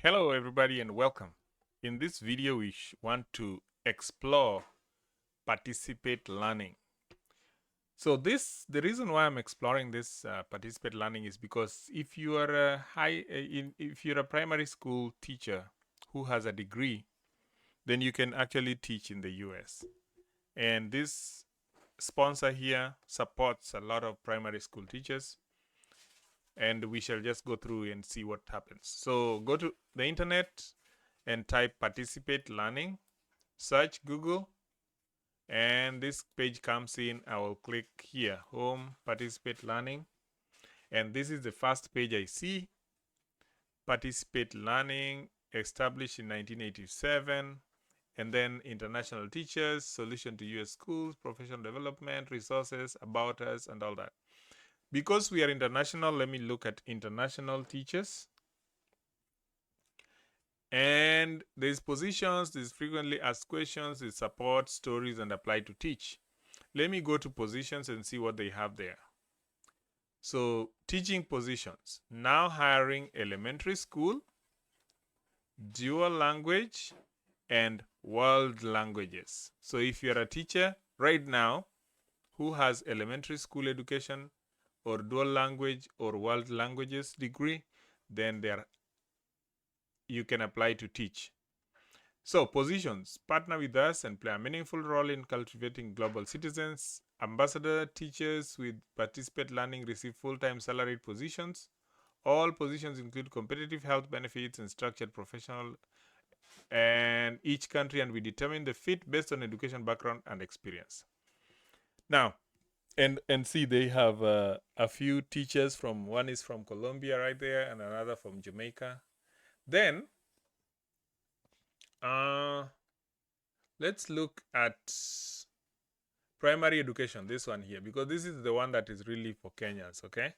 Hello everybody and welcome. In this video we want to explore participate learning. So the reason why I'm exploring this participate learning is because if you are if you're a primary school teacher who has a degree, then you can actually teach in the US. And this sponsor here supports a lot of primary school teachers, and we shall just go through and see what happens. So go to the internet and type participate learning, search Google, and this page comes in. I will click here, home, participate learning, and this is the first page I see. Participate learning, established in 1987, and then international teachers, solution to US schools, professional development, resources, about us, and all that. Because we are international, let me look at international teachers. And there's positions, there's frequently asked questions, there's support, stories, and apply to teach. Let me go to positions and see what they have there. So teaching positions, now hiring elementary school, dual language, and world languages. So if you're a teacher right now who has elementary school education or dual language or world languages degree, then you can apply to teach. So positions, partner with us and play a meaningful role in cultivating global citizens. Ambassador teachers with participate learning receive full-time salaried positions. All positions include competitive health benefits and structured professional and each country, and we determine the fit based on education background and experience. Now, and see, they have a few teachers from, one is from Colombia right there and another from Jamaica. Then let's look at primary education, this one here, because this is the one that is really for Kenyans, okay?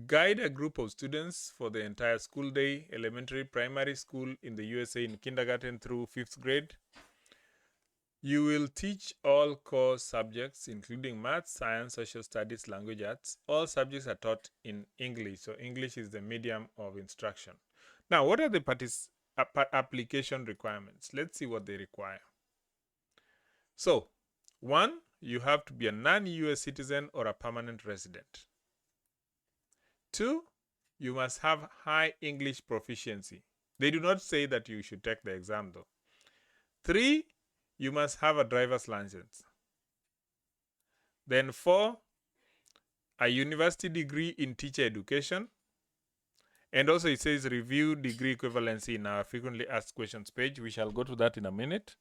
Guide a group of students for the entire school day, elementary, primary school in the USA in kindergarten through 5th grade. You will teach all core subjects, including math, science, social studies, language arts. All subjects are taught in English, so English is the medium of instruction. Now, what are the application requirements? Let's see what they require. So, one, you have to be a non-US citizen or a permanent resident. Two, you must have high English proficiency. They do not say that you should take the exam though. Three, you must have a driver's license. Then four, a university degree in teacher education. And also it says review degree equivalency in our frequently asked questions page. We shall go to that in a minute.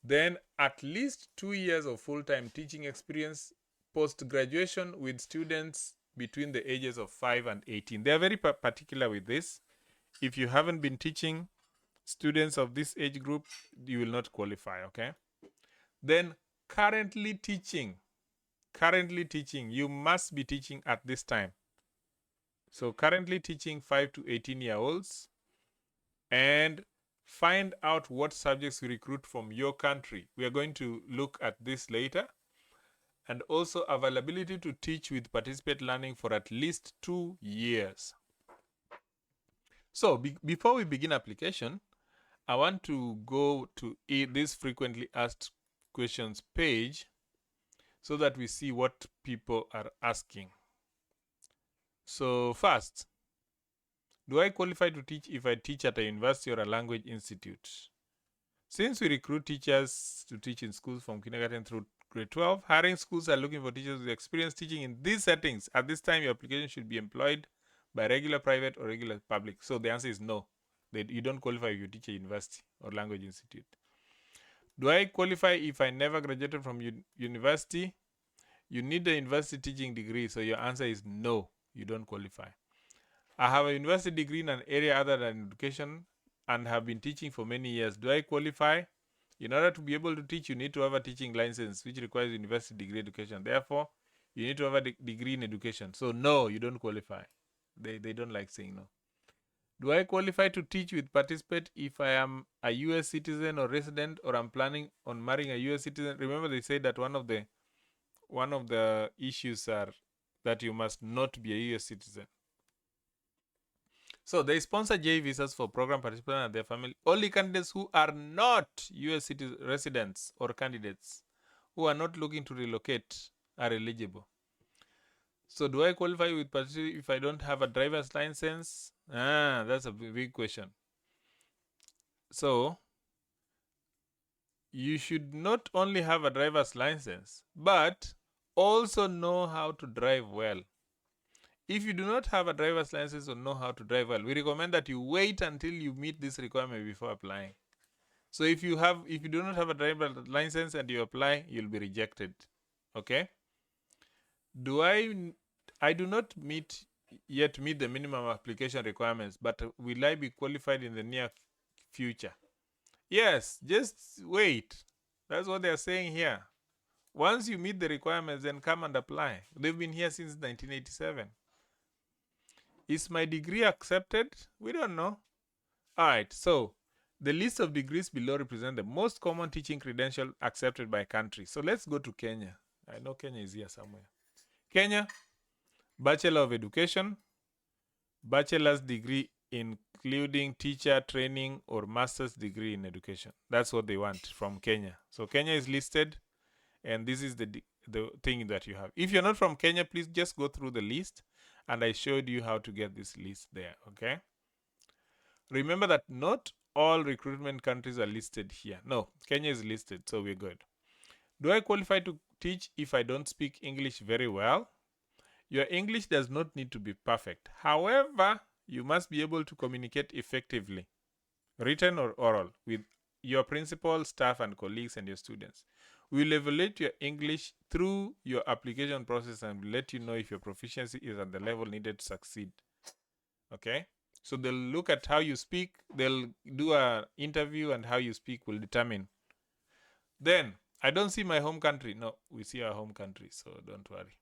Then at least 2 years of full-time teaching experience post-graduation with students between the ages of 5 and 18. They are very particular with this. If you haven't been teaching students of this age group, you will not qualify, okay? Then currently teaching, you must be teaching at this time. So currently teaching 5 to 18-year-olds, and find out what subjects we recruit from your country. We are going to look at this later. And also availability to teach with participate learning for at least 2 years. So before we begin application, I want to go to this frequently asked questions page so that we see what people are asking. So first, do I qualify to teach if I teach at a university or a language institute? Since we recruit teachers to teach in schools from kindergarten through grade 12, hiring schools are looking for teachers with experience teaching in these settings. At this time, your application should be employed by regular private or regular public. So the answer is no. You don't qualify if you teach a university or language institute. Do I qualify if I never graduated from university? You need a university teaching degree, so your answer is no, you don't qualify. I have a university degree in an area other than education and have been teaching for many years. Do I qualify? In order to be able to teach, you need to have a teaching license, which requires university degree education. Therefore, you need to have a degree in education. So no, you don't qualify. They don't like saying no. Do I qualify to teach with participate if I am a US citizen or resident, or I'm planning on marrying a US citizen? Remember, they say that one of the issues are that you must not be a US citizen. So they sponsor J visas for program participants and their family. Only candidates who are not US residents or candidates who are not looking to relocate are eligible. So do I qualify with participation if I don't have a driver's license? That's a big question. So you should not only have a driver's license, but also know how to drive well. If you do not have a driver's license or know how to drive well, we recommend that you wait until you meet this requirement before applying. So if you do not have a driver's license and you apply, you'll be rejected. Okay? I do not yet meet the minimum application requirements, but will I be qualified in the near future? Yes, just wait. That's what they're saying here. Once you meet the requirements, then come and apply. They've been here since 1987. Is my degree accepted? We don't know. All right, so the list of degrees below represent the most common teaching credential accepted by country. So let's go to Kenya. I know Kenya is here somewhere. Kenya, Bachelor of Education, bachelor's degree including teacher training or master's degree in education. That's what they want from Kenya. So Kenya is listed, and this is the thing that you have. If you're not from Kenya, please just go through the list, and I showed you how to get this list there, okay? Remember that not all recruitment countries are listed here. No, Kenya is listed, so we're good. Do I qualify to teach if I don't speak English very well? Your English does not need to be perfect. However, you must be able to communicate effectively, written or oral, with your principal, staff, and colleagues and your students. We'll evaluate your English through your application process and let you know if your proficiency is at the level needed to succeed. Okay? So they'll look at how you speak, they'll do an interview, and how you speak will determine. Then, I don't see my home country. No, we see our home country, so don't worry.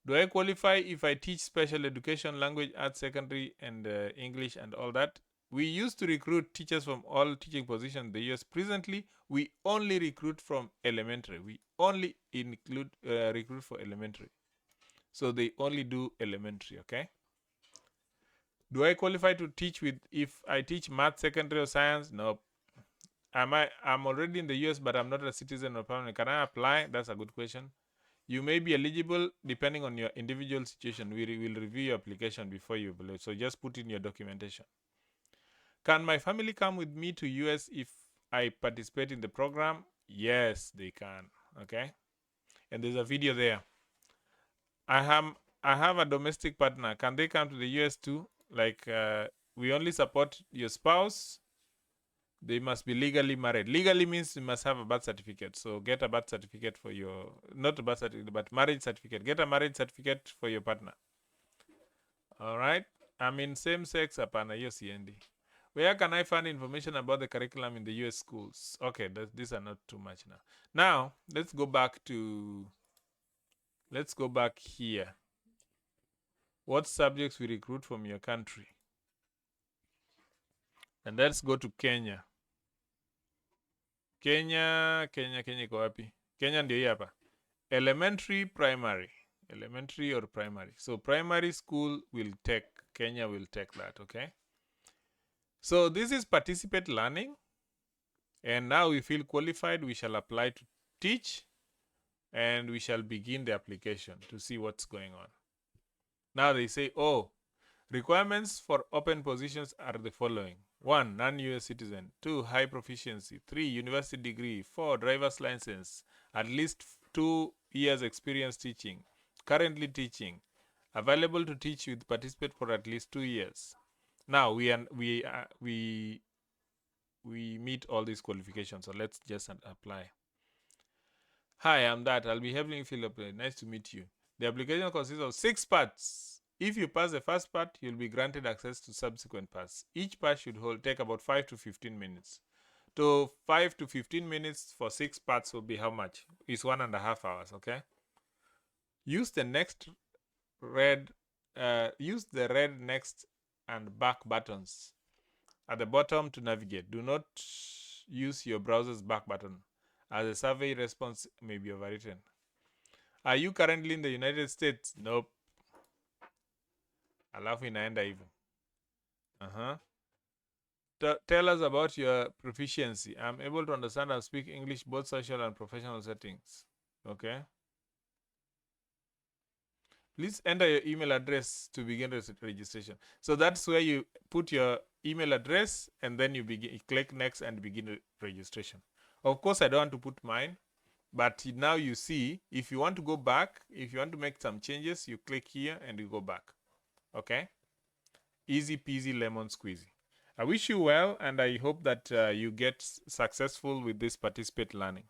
Do I qualify if I teach special education, language, arts, secondary, and English, and all that? We used to recruit teachers from all teaching positions in the US. Presently, we only recruit from elementary. We only recruit for elementary. So they only do elementary, okay? Do I qualify to teach if I teach math, secondary, or science? No. I'm already in the US, but I'm not a citizen or permanent. Can I apply? That's a good question. You may be eligible depending on your individual situation. We will review your application before you apply. So just put in your documentation. Can my family come with me to US if I participate in the program? Yes, they can. Okay. And there's a video there. I have a domestic partner. Can they come to the US too? Like we only support your spouse. They must be legally married. Legally means you must have a birth certificate. So get a birth certificate for your, not a birth certificate, but marriage certificate. Get a marriage certificate for your partner. All right. I mean, same sex, apana, hiyo siendi. Where can I find information about the curriculum in the US schools? Okay, these are not too much now. Now, let's go back here. What subjects we recruit from your country? And let's go to Kenya. Kenya iko wapi? Kenya ndio hii hapa. Elementary or primary. So primary school Kenya will take that, okay? So this is participate learning. And now we feel qualified, we shall apply to teach, and we shall begin the application to see what's going on. Now they say, requirements for open positions are the following. 1, non-US citizen. 2, high proficiency. 3, university degree. 4, driver's license. At least 2 years experience teaching. Currently teaching. Available to teach with participate for at least 2 years. Now we meet all these qualifications, so let's just apply. Hi, I'm that. I'll be helping you fill up. Nice to meet you. The application consists of 6 parts. If you pass the first part, you'll be granted access to subsequent parts. Each part should take about 5 to 15 minutes. So 5 to 15 minutes for 6 parts will be how much? It's 1.5 hours, okay? Use the red next and back buttons at the bottom to navigate. Do not use your browser's back button, as a survey response may be overwritten. Are you currently in the United States? Nope. Alafu inaenda hivyo. Tell us about your proficiency. I'm able to understand and speak English, both social and professional settings. Okay. Please enter your email address to begin registration. So that's where you put your email address and then you click next and begin registration. Of course, I don't want to put mine, but now you see, if you want to go back, if you want to make some changes, you click here and you go back. Okay? Easy peasy lemon squeezy. I wish you well, and I hope that you get successful with this participate learning.